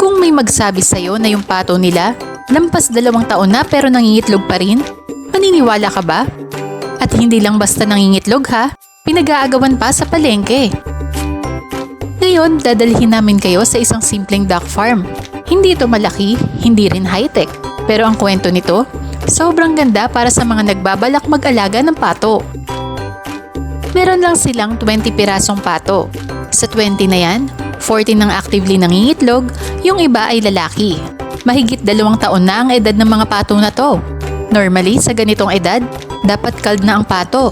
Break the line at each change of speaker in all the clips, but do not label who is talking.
Kung may magsabi sa'yo na yung pato nila, lampas 2 taon na pero nangingitlog pa rin, maniniwala ka ba? At hindi lang basta nangingitlog ha, pinag-aagawan pa sa palengke. Ngayon, dadalhin namin kayo sa isang simpleng duck farm. Hindi ito malaki, hindi rin high-tech. Pero ang kwento nito, sobrang ganda para sa mga nagbabalak mag-alaga ng pato. Meron lang silang 20 pirasong pato. Sa 20 na yan, 14 nang actively nangingitlog, yung iba ay lalaki. Mahigit 2 taon na ang edad ng mga pato na to. Normally, sa ganitong edad, dapat kald na ang pato.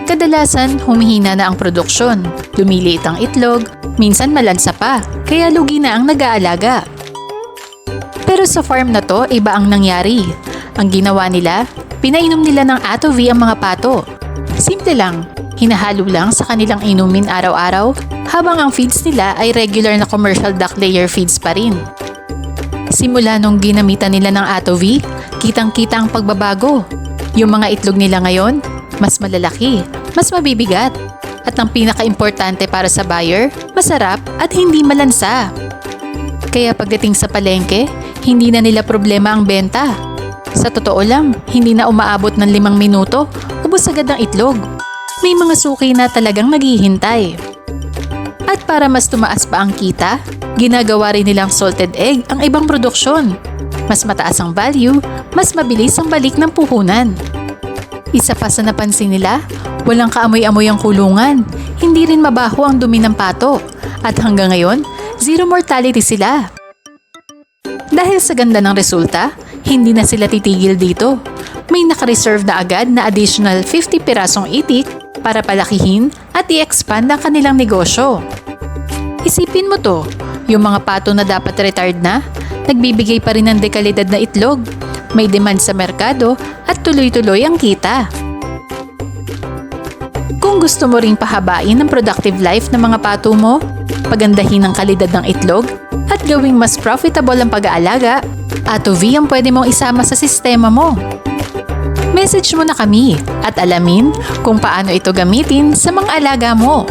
Kadalasan, humihina na ang produksyon, lumiliit ang itlog, minsan malansa pa, kaya lugi na ang nag-aalaga. Pero sa farm na to, iba ang nangyari. Ang ginawa nila, pinainom nila ng Attovy ang mga pato. Simple lang, hinahalo lang sa kanilang inumin araw-araw, habang ang feeds nila ay regular na commercial duck layer feeds pa rin. Simula nung ginamitan nila ng Attovy, kitang-kita ang pagbabago. Yung mga itlog nila ngayon, mas malalaki, mas mabibigat, at ang pinaka-importante para sa buyer, masarap at hindi malansa. Kaya pagdating sa palengke, hindi na nila problema ang benta. Sa totoo lang, hindi na umaabot ng 5 minuto, ubos agad ang itlog. May mga suki na talagang naghihintay. At para mas tumaas pa ang kita, ginagawa rin nilang salted egg ang ibang produksyon. Mas mataas ang value, mas mabilis ang balik ng puhunan. Isa pa sa napansin nila, walang kaamoy-amoy ang kulungan, hindi rin mabaho ang dumi ng pato, at hanggang ngayon, 0 mortality sila. Dahil sa ganda ng resulta, hindi na sila titigil dito. May nakareserve na agad na additional 50 pirasong itik para palakihin at i-expand ang kanilang negosyo. Isipin mo to, yung mga pato na dapat retired na, nagbibigay pa rin ng dekalidad na itlog, may demand sa merkado at tuloy-tuloy ang kita. Kung gusto mo ring pahabain ang productive life ng mga pato mo, pagandahin ang kalidad ng itlog, at gawing mas profitable ang pag-aalaga, Attovy ang pwede mong isama sa sistema mo. Message mo na kami at alamin kung paano ito gamitin sa mga alaga mo.